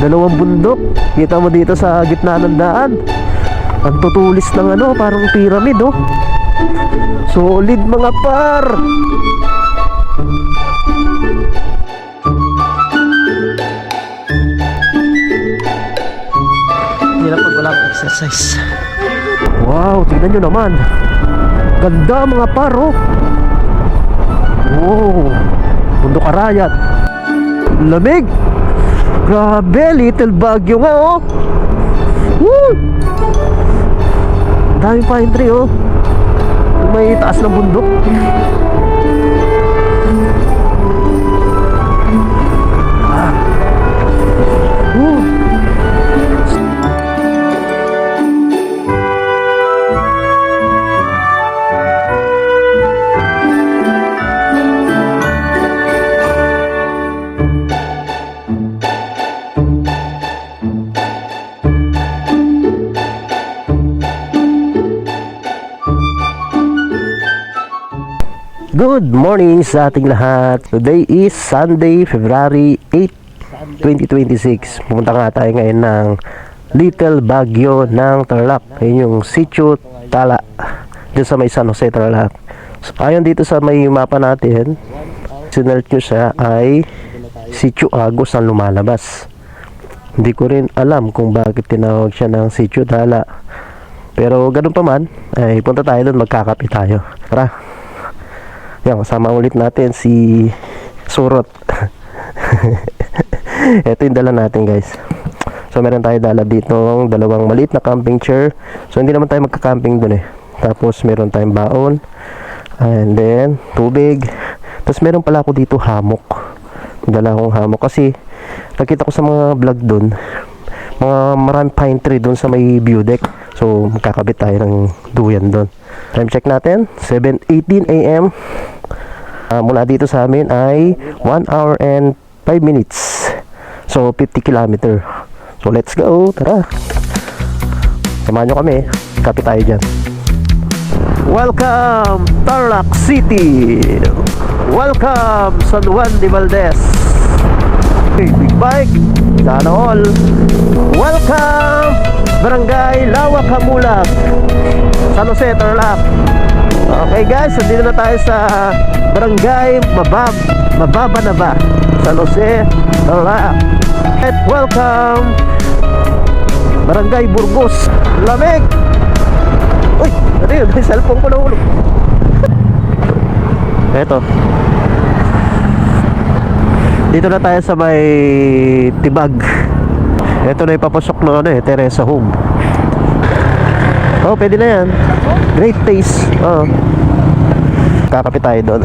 Dalawang bundok. Kita mo dito sa gitna ng daan. Ang tutulis ng ano, parang pyramid, oh. Solid mga par. Hirap pag walang exercise. Wow, tingnan nyo naman. Ganda mga par, oh. Wow, bundok Arayat. Lamig. Grabe, Little Baguio nga, oh. Woo! Daming pine tree, oh. May taas ng bundok. Woo! Good morning sa ating lahat. Today is Sunday, February 8, 2026. Pumunta nga tayo ngayon ng Little Baguio ng Tarlac. Ayun yung Sitio Tala, dyan sa may San Jose, Tarlac. So, ayon dito sa may mapa natin, sinert nyo siya ay Sitio Agos ang lumalabas. Hindi ko rin alam kung bakit tinawag siya ng Sitio Tala, pero ganun pa man, ay punta tayo doon, magkakape tayo. Tara. Yan, kasama ulit natin si Surot. Ito yung dala natin, guys. So meron tayo dala dito dalawang maliit na camping chair. So hindi naman tayo magka-camping dun eh. Tapos meron tayong baon, and then tubig. Tapos meron pala ako dito hammock. Dala akong hammock kasi nakita ko sa mga vlog dun, mga maraming pine tree dun sa may view deck. So magkakabit tayo ng duyan dun. Time check natin, 7:18 AM. Mula dito sa amin ay 1 hour and 5 minutes. So 50 kilometer. So let's go, tara. Samahan nyo kami, kapit tayo dyan. Welcome Tarlac City. Welcome San Juan de Valdez. Big bike, sana all. Welcome Barangay Lawa Camulag, San Jose, Tarlac. Okay guys, nandito na tayo sa Barangay Mababanaba, San Jose, Tarlac. At welcome Barangay Burgos. Lamig. Uy, ano yun? May cellphone ko na ulog. Eto, dito na tayo sa may Tibag. Ito na ipapasok ng ano eh, Teresa Home. Oh, pwede na yan. Great taste. Oh. Kakapit tayo doon.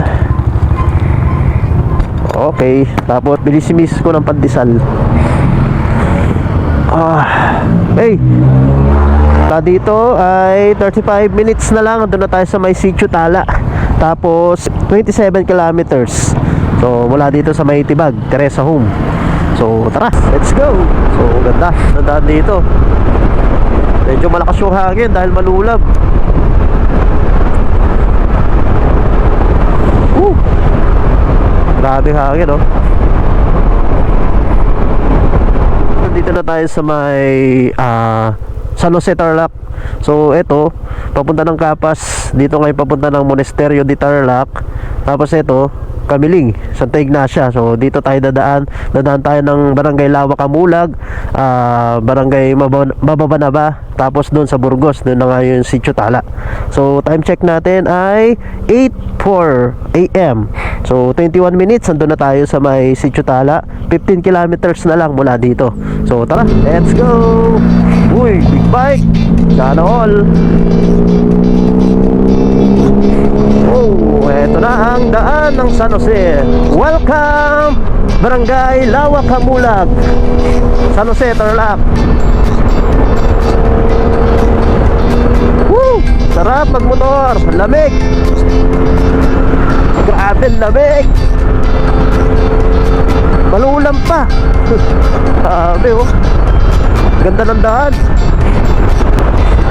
Okay. Tapos bilisimis ko ng pandesal. Hey, dito ay 35 minutes na lang. Doon na tayo sa may Sitio Tala. Tapos 27 kilometers. So mula dito sa may Tibag, Teresa Home. So tara, let's go. So ganda, nandaan dito. Medyo malakas yung hangin dahil malulab. Grabe hangin, oh. Dito na tayo sa may San Jose, Tarlac. So eto, papunta ng Capas. Dito ngayon papunta ng Monasterio de Tarlac. Tapos eto, Kamiling, Santa Ignacia. So dito tayo dadaan tayo ng Barangay Lawa Camulag, Barangay Mababanaba, tapos doon sa Burgos, doon na nga yung Sitio Tala. So time check natin ay 8:04 AM. So 21 minutes, nandun na tayo sa may Sitio Tala. 15 kilometers na lang mula dito. So tara, let's go. Uy, big bike, sana all. Oh, eto na ang daan ng San Jose. Welcome Barangay Lawa Camulag, San Jose, Tarlac. Woo! Sarap magmotor, lamig. Grabe lamig. Malulam pa. Grabe, oh. Ganda ng daan.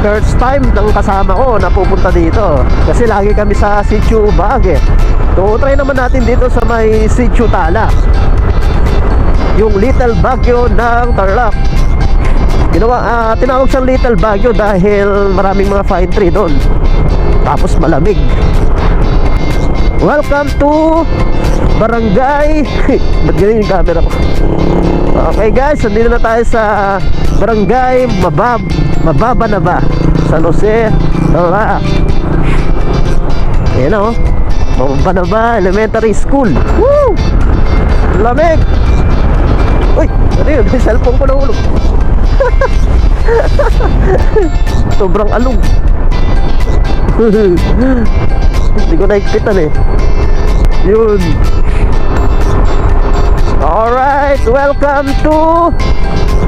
First time ng kasama ko na pupunta dito, kasi lagi kami sa Sitio Bag eh. So try naman natin dito sa may Sitio Tala. yung Little Baguio ng Tarlac. Tinawag siyang Little Baguio dahil maraming mga pine tree doon, tapos malamig. Welcome to Barangay ba't ganyan yung camera ko? Okay guys, nandito na tayo sa Barangay Mababa na ba, San Jose, Tarlac. Ayan o, Mababa na ba Elementary School. Woo! Lamig. Uy, ano yun? May cellphone ko nahulog. Sobrang alog. Hindi ko naikpitan eh. Yun. Alright, welcome to,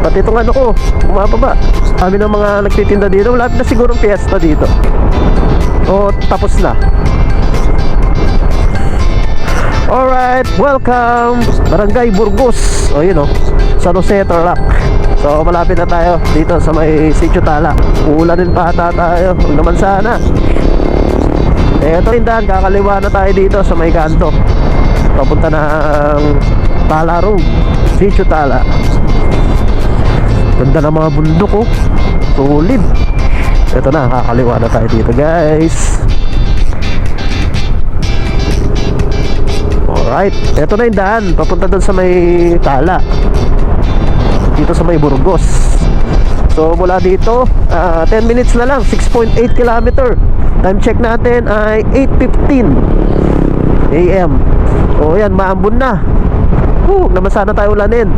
pati itong ano ko, bumababa. Kami ng mga nagtitinda dito. Malapit na sigurong fiesta dito. O tapos na. Alright, welcome Barangay Burgos. O yun o, San Jose, Tarlac. So malapit na tayo dito sa may Sitio Tala. Uulanin pa ata tayo, huwag naman sana. Ito rin daan, kakaliwa na tayo dito sa may kanto, papunta ng Tala Road, Sitio Tala. Ganda ng mga bundok oh, tulid. Ito na, kakaliwa na tayo dito guys. Alright, ito na yung daan, papunta dun sa may Tala, dito sa may Burgos. So mula dito 10 minutes na lang, 6.8 kilometer. Time check natin ay 8:15 AM. O yan, maambon na. Naman sana tayo ulanin.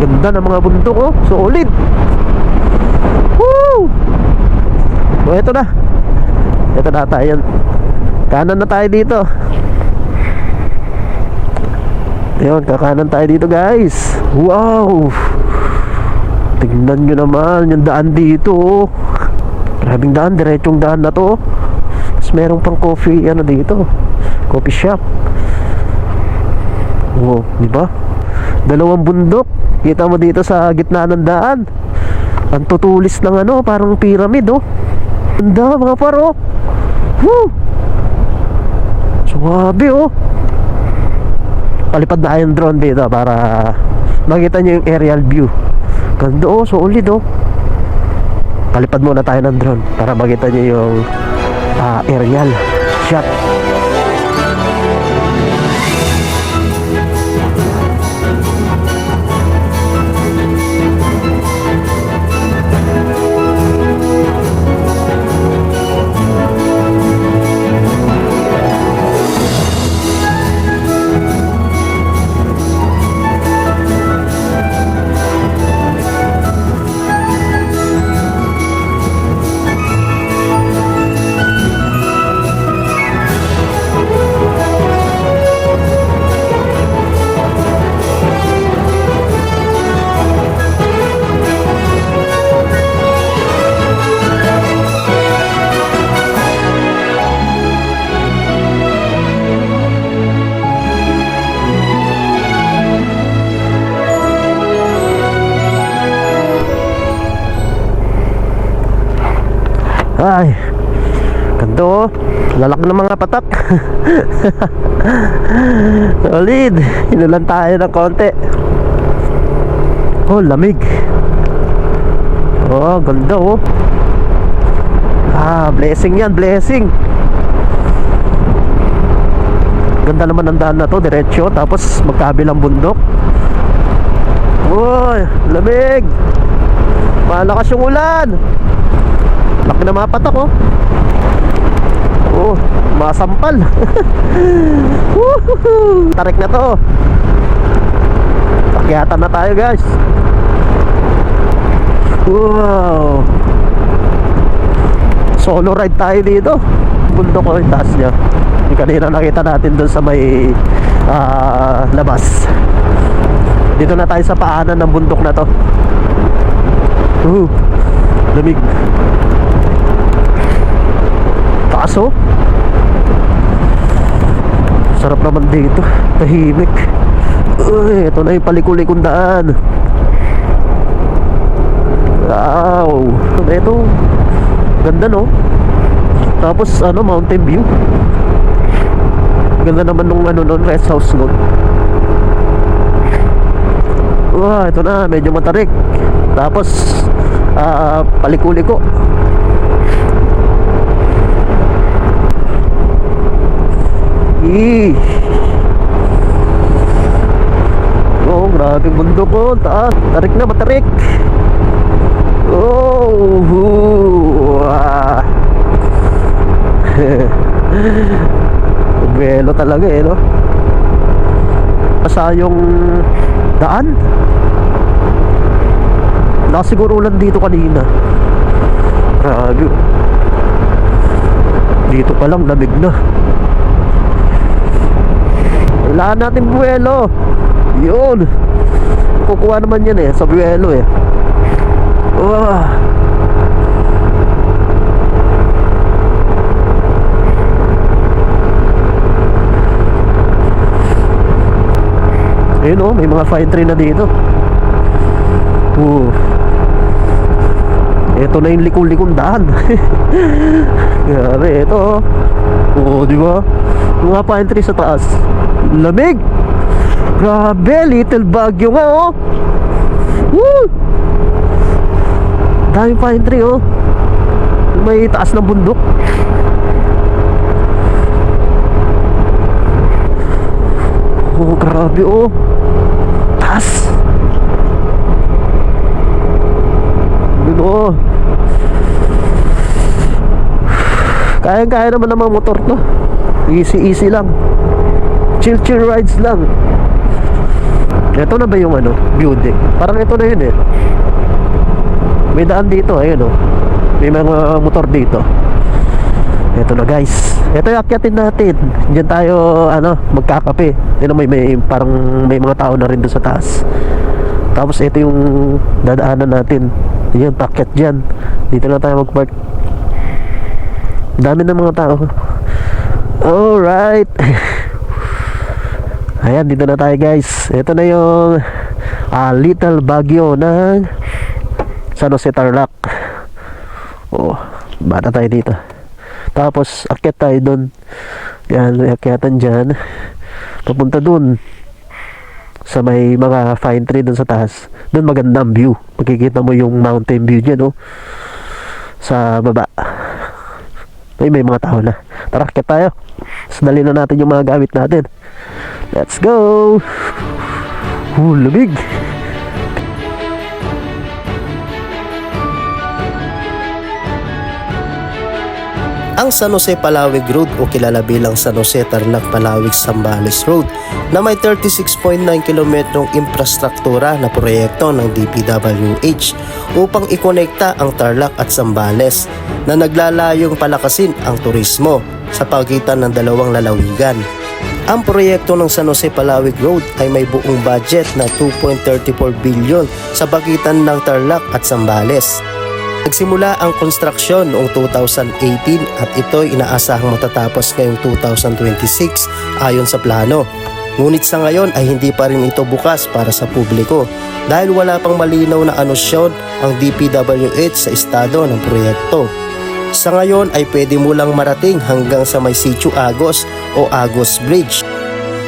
Ganda ng mga bundok oh, solid. Woo! O ito na, ito na tayo. Kanan na tayo dito. Ayun, kakanan tayo dito guys. Wow, tignan nyo naman yung daan dito oh. Grabing daan, diretsong daan na to. Tapos merong pang coffee, ano dito, coffee shop. Wow, diba? Dalawang bundok, kita mo dito sa gitna ng daan. Ang tutulis ng ano, parang pyramid oh. Ganda mga paro. Woo! Suwabe oh. Palipad na yung drone dito para makita nyo yung aerial view. Ganda oh, solid oh. Palipad muna tayo ng drone para makita nyo yung aerial shot. Ay, ganda oh. Lalak ng mga patak. Solid. Inulan tayo ng konti. Oh, lamig. Oh, ganda oh. Blessing yan, blessing. Ganda naman ng daan na to, diretsyo, tapos magkabilang bundok. Oh, lamig. Malakas yung ulan. Laki na mga patak oh. Oh, masampal. Tarik na to. Pakyatan na tayo guys. Wow, solo ride tayo dito. Bundok ko yung taas niya. Yung kanina nakita natin doon sa may labas. Dito na tayo sa paanan ng bundok na to. Lamig. Taas oh. Sarap naman dito, tahimik. Ito na yung paliko-likong daan. Wow, ito ganda no. Tapos ano, mountain view. Ganda naman nung ano nun, rest house nun. Ito na, medyo matarik. Tapos paliko-liko. Oh, grabe bundok ko. Taas, tarik na, matarik. Belo talaga eh, no? Asa yung daan? Nakasiguro ulan dito kanina. Grabe. Dito pa lang lamig na. Wala natin buwelo. Yun. Kukuha naman yan eh, sa buwelo eh. Ayun oh, may mga fine tree na dito. Ito na yung likong-likong daan. Grabe, ito oh. Di ba? Mga pine tree sa taas. Lamig. Grabe, Little Baguio nga oh. Woo! Daming pine tree oh. May taas ng bundok. Oh, grabe oh. Taas. Yun oh. Kaya-kaya naman ng mga motor to. Easy lang. Chill rides lang. Ito na ba yung ano, building? Parang ito na yun eh. May daan dito, ayun oh. May mga motor dito. Ito na guys. Ito yung akyatin natin. Diyan tayo magkakape. Ito may parang may mga tao na rin doon sa taas. Tapos ito yung dadaanan natin. Yan, packet dyan. Dito na tayo magpark. Dami ng mga tao. Alright. Ayan, dito na tayo guys. Ito na yung Little Baguio ng San Jose Tarlac. Bata tayo dito. Tapos akyat tayo doon. Yan, may akyatan dyan. Papunta doon sa may mga fine tree doon sa taas. Doon maganda ang view. Makikita mo yung mountain view dyan sa baba. May mga tao na. Tara, akyat tayo. Dali na natin yung mga gamit natin. Let's go. Lamig. Ang San Jose Palawig Road o kilala bilang San Jose Tarlac Palawig Zambales Road na may 36.9 kilometrong infrastruktura na proyekto ng DPWH upang ikonekta ang Tarlac at Zambales na naglalayong palakasin ang turismo sa pagitan ng dalawang lalawigan. Ang proyekto ng San Jose Palawig Road ay may buong budget na 2.34 billion sa pagitan ng Tarlac at Zambales. Nagsimula ang konstruksyon noong 2018 at ito'y inaasahang matatapos ngayong 2026 ayon sa plano. Ngunit sa ngayon ay hindi pa rin ito bukas para sa publiko dahil wala pang malinaw na anunsyon ang DPWH sa estado ng proyekto. Sa ngayon ay pwede mo lang marating hanggang sa may Sitio Agos o Agos Bridge.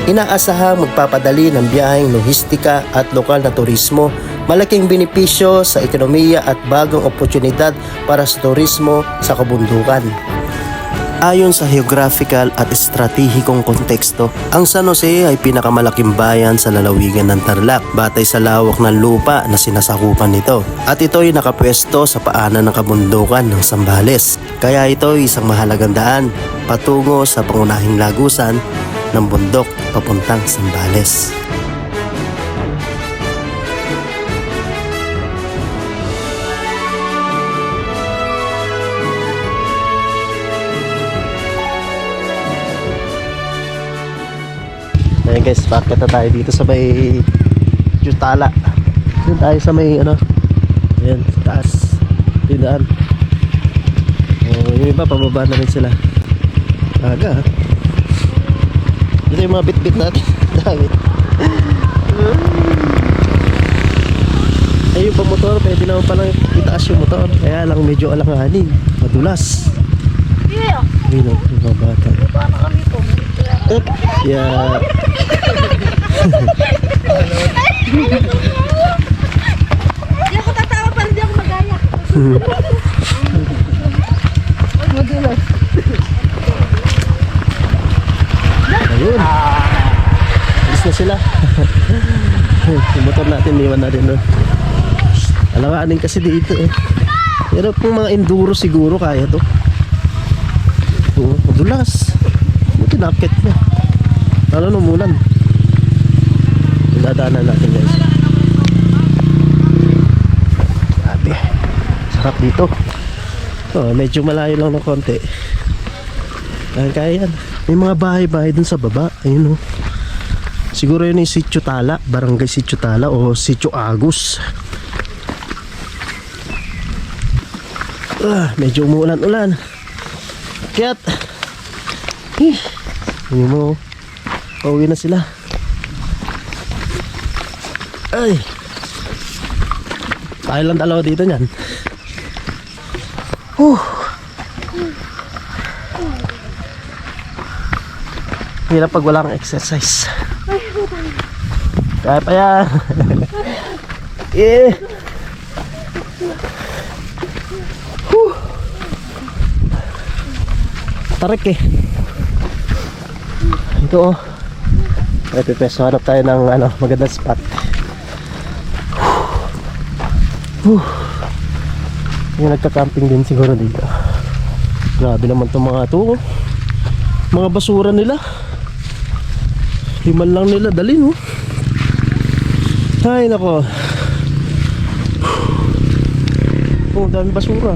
Inaasahang magpapadali ng biyaheng lohistika at lokal na turismo, malaking benepisyo sa ekonomiya at bagong oportunidad para sa turismo sa kabundukan. Ayon sa geographical at estratehikong konteksto, ang San Jose ay pinakamalaking bayan sa lalawigan ng Tarlac batay sa lawak ng lupa na sinasakupan nito. At ito'y nakapwesto sa paanan ng kabundukan ng Zambales. Kaya ito ay isang mahalagang daan patungo sa pangunahing lagusan ng bundok papuntang Zambales. Ayan guys, bakit na tayo dito sa may Jutala. Doon tayo sa may ayan, sa taas. Tinaan. Yung iba, pababa na rin sila. Aga. Ito yung mga bit-bit natin. Dami. Ay, yung pamotor, pwede naman palang itaas yung motor. Kaya lang medyo alanganin. Madulas. Yeah. Ayun, yung mga bata. Paano kami po? Yeah. sila. Yung motor natin, iwan natin doon. Alawaanin kasi dito eh. Pero kung mga enduro siguro kaya to. Oo, madulas. Buti nakit na. Lalo nung umulan. Dadaanan natin guys. Grabe. Sarap dito. Oh, medyo malayo lang ng konti. Kaya yan. May mga bahay-bahay dun sa baba. Ayun oh. Siguro yun yung Sitio Tala, Barangay Sitio Tala o Sitio Agus. Medyo umuulan-ulan. Akyat. Hindi mo. Pauwi na sila. Ay. Tayo lang dalawa dito niyan. Hirap pag walang exercise. Kaya pa yan. Tarik eh. Ito oh. Ay, pipeso, hanap tayo ng magandang spot. Yung nagka-camping din siguro dito. Grabe naman itong mga ito oh. Mga basura nila. Liman lang nila dalhin oh. Ay nako. Oh, dami basura.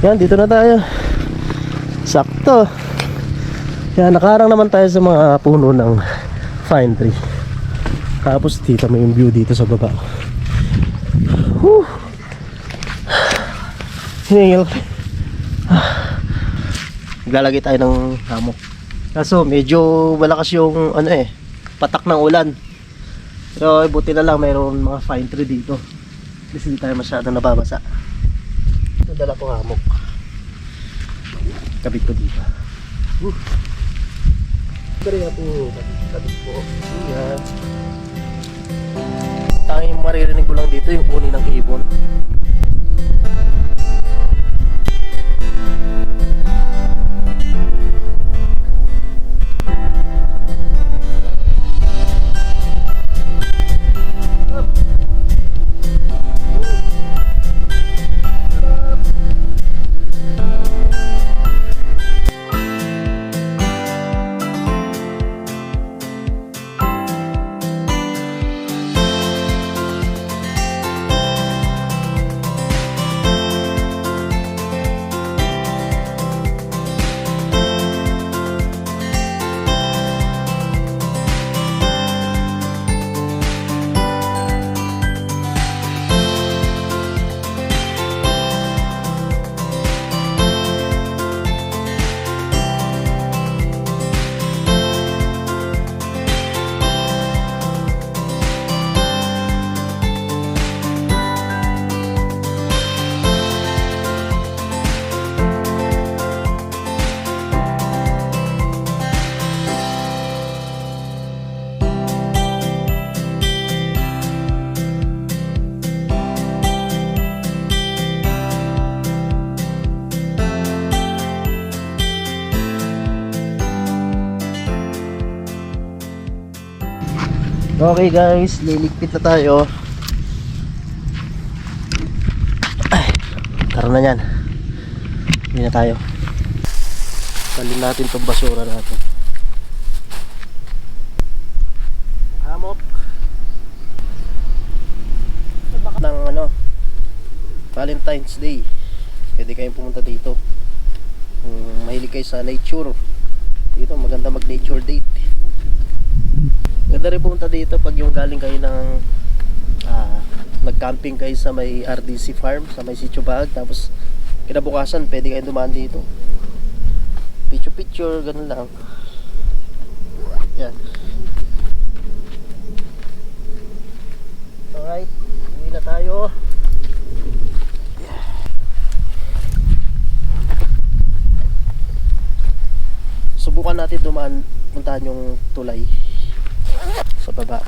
Yan, dito na tayo. Sakto. Yan, nakarang naman tayo sa mga puno ng pine tree. Tapos dito may yung view dito sa baba. Hiningil. Maglalagay tayo ng hammock. Kaso medyo malakas yung patak ng ulan. Pero buti na lang mayroon mga pine tree dito. Kasi hindi tayo masyadong nababasa. Ito dala ko hammock. Kabit ko dito. Kaya po, kabit po. Yan. Tanging maririnig ko lang dito yung uni ng ibon. Okay guys, liligpit na tayo. Ay, tara na yan. Hindi na tayo. Talin natin itong basura natin. Hammock. Ng Valentine's Day. Pwede kayong pumunta dito. Kung mahilig kayo sa nature, dito maganda mag nature date. Ganda rin pumunta dito pag yung galing kayo ng nag-camping kayo sa may RDC farm, sa may Sitio Bag, tapos kinabukasan pwede kayong dumaan dito. Picture, ganun lang. Yan. Alright, uwi na tayo. Subukan natin dumaan, puntahan yung tulay sa baba.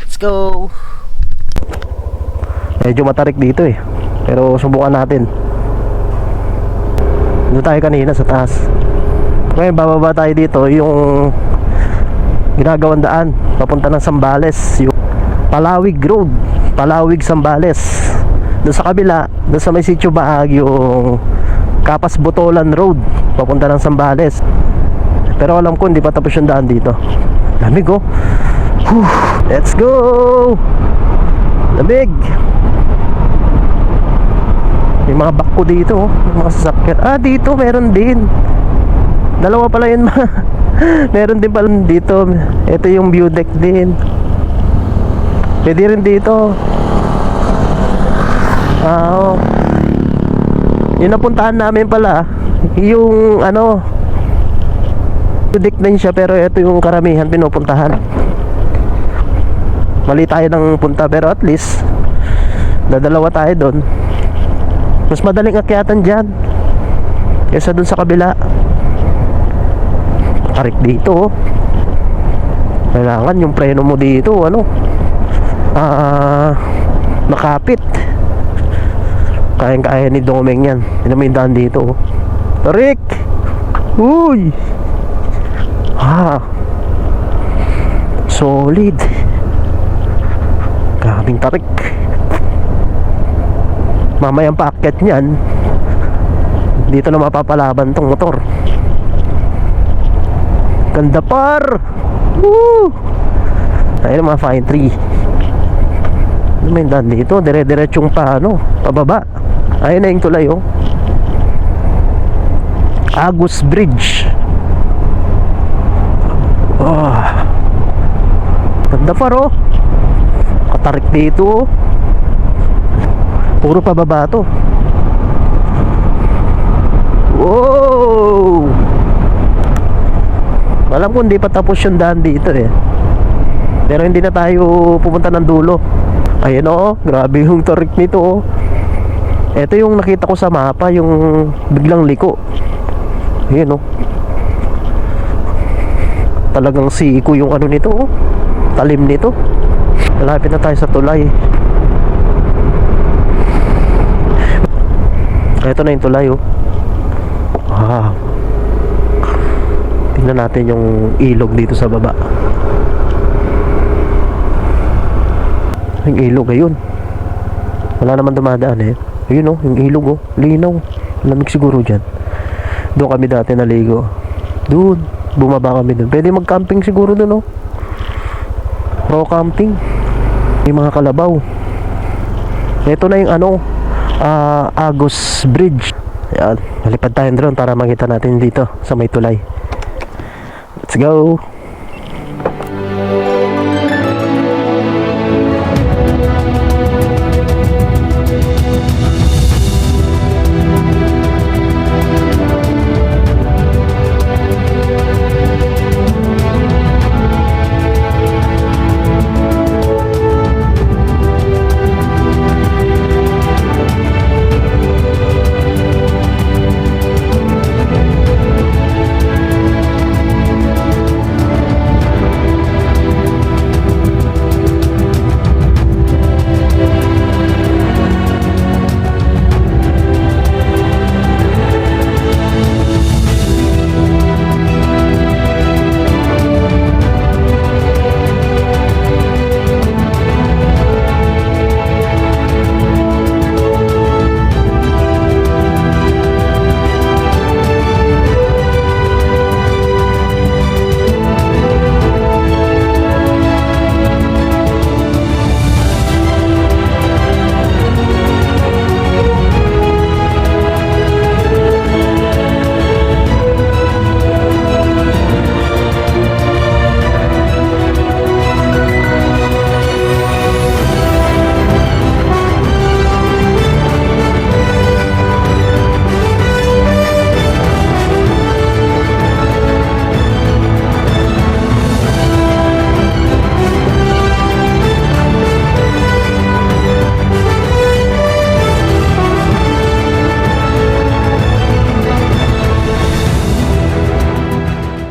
Let's go. Medyo matarik dito eh, pero subukan natin. Dito tayo kanina sa taas. Ngayon bababa tayo dito. Yung ginagawang daan papunta ng Zambales, yung Palawig Road, Palawig Zambales. Doon sa kabila, doon sa may Sitio Baag, yung Kapas Botolan Road papunta ng Zambales. Pero alam ko hindi pa tapos yung daan dito. Lamig oh. Whew. Let's go. Lamig. May mga bakko dito oh, may mga sasakyan. Dito meron din. Dalawa pala yun. Meron din pala dito. Ito yung view deck din. Pwede rin dito. Oh. Yung napuntahan namin pala, yung ano, view deck din siya, pero ito yung karamihan pinupuntahan. Mali tayo ng punta, pero at least dadalawa tayo doon. Mas madaling akyatan dyan kaysa doon sa kabila. Tarik dito oh. Kailangan yung preno mo dito ano, makapit. Kayang-kaya ni Domeng yan. Yun may daan dito oh. Tarik. Uy. Solid. Kaming tarik. Mamayang paakyat niyan, dito na mapapalaban tong motor. Ganda par. Woo! Ayun mga fine tree. Ano may daan dito? Dire-diretsong pa ano, pababa. Ayun na yung tulay oh. Agus Bridge. Ganda par oh. Katarik dito oh. Puro pababa to. Wow! Alam ko hindi pa tapos yung daan dito eh. Pero hindi na tayo pupunta ng dulo. Ayun oh, grabe yung tarik nito oh. Ito yung nakita ko sa mapa, yung biglang liko. Ayun oh. Talagang siko yung ano nito oh. Talim nito. Malapit na tayo sa tulay. Ito na yung tulay oh. Tingnan natin yung ilog dito sa baba. Yung ilog ayun. Wala naman dumadaan eh. Ayun oh, yung ilog oh. Linaw. Lamig siguro dyan. Doon kami dati naligo. Doon. Bumaba kami doon. Pwede mag-camping siguro doon oh. Pro camping. May mga kalabaw. Ito na yung ano, Agus Bridge. Ayan, malipad tayong drone para makita natin dito sa may tulay. Let's go.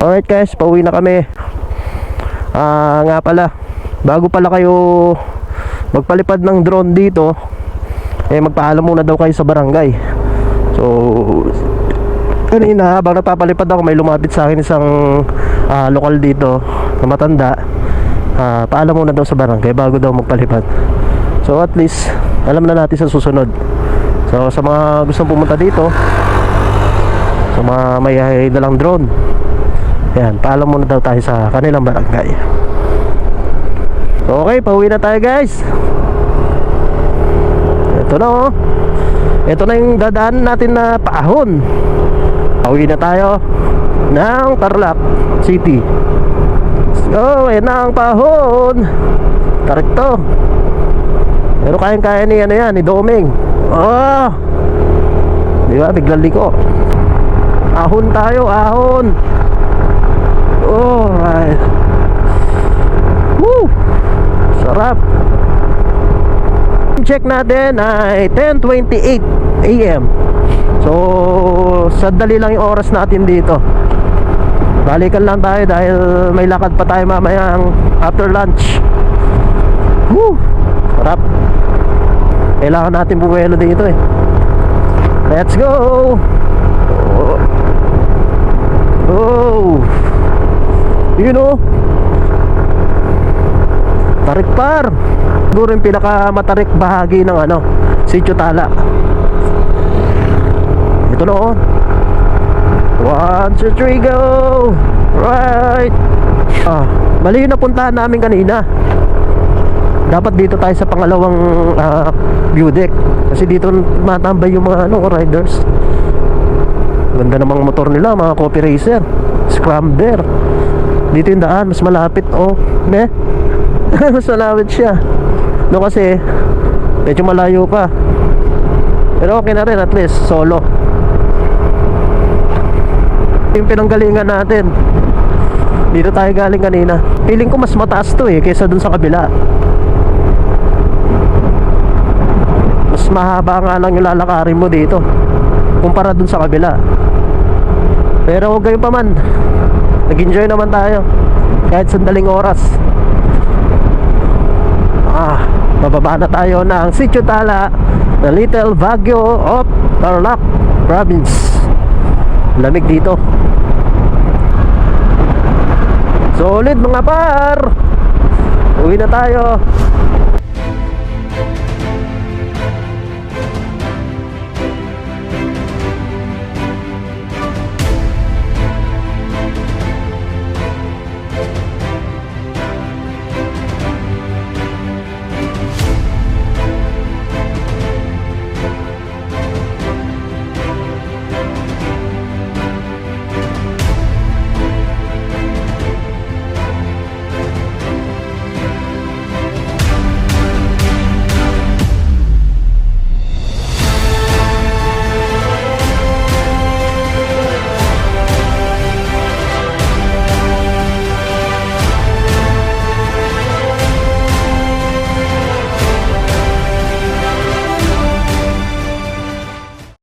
Alright guys, pauwi na kami. Nga pala, bago pala kayo magpalipad ng drone dito, magpaalam muna daw kayo sa barangay. So kanina habang napapalipad ako, may lumapit sa akin isang lokal dito. na matanda, paalam muna daw sa barangay bago daw magpalipad. So at least alam na natin sa susunod. So sa mga gustong pumunta dito, sa mga may dalang drone, yan, paalam muna daw tayo sa kanilang barangay. So okay, pauwi na tayo guys. Ito na oh. Ito na yung dadaan natin na paahon. Pauwi na tayo ng Tarlac City. Let's go, yan na ang paahon. Tarik to. Pero kayang-kaya ni ano yan, ni Doming. Oh, di ba, biglang liko. Ahon tayo, ahon. Alright. Woo, sarap. Check natin ay 10:28 AM. So sadali lang yung oras natin dito. Balikan lang tayo dahil may lakad pa tayo mamayang after lunch. Woo, sarap. Kailangan natin buwelo dito eh. Let's go. Oh, you know, Tarik Par. Siguro yung pinakamatarik bahagi ng ano, Sitio Tala. Ito na oh. 1, 2, 3, go. Right. Mali yung napuntahan namin kanina. Dapat dito tayo sa pangalawang view deck. Kasi dito matambay yung mga ano, riders. Ganda namang motor nila, mga Coffee Racer, Scrambler. Dito yung daan, mas malapit oh. Ne? Mas malapit siya. No, kasi medyo malayo pa. Pero okay na rin, at least solo. Yung pinanggalingan natin, dito tayo galing kanina. Feeling ko mas mataas to eh, kaysa dun sa kabila. Mas mahaba nga lang yung lalakarin mo dito kumpara dun sa kabila. Pero huwag kayo pa man, nag-enjoy naman tayo kahit sandaling oras. Bababa na tayo ng Sitio Tala na Little Baguio of Tarlac Province. Lamig dito. Solid mga par. Uwi na tayo.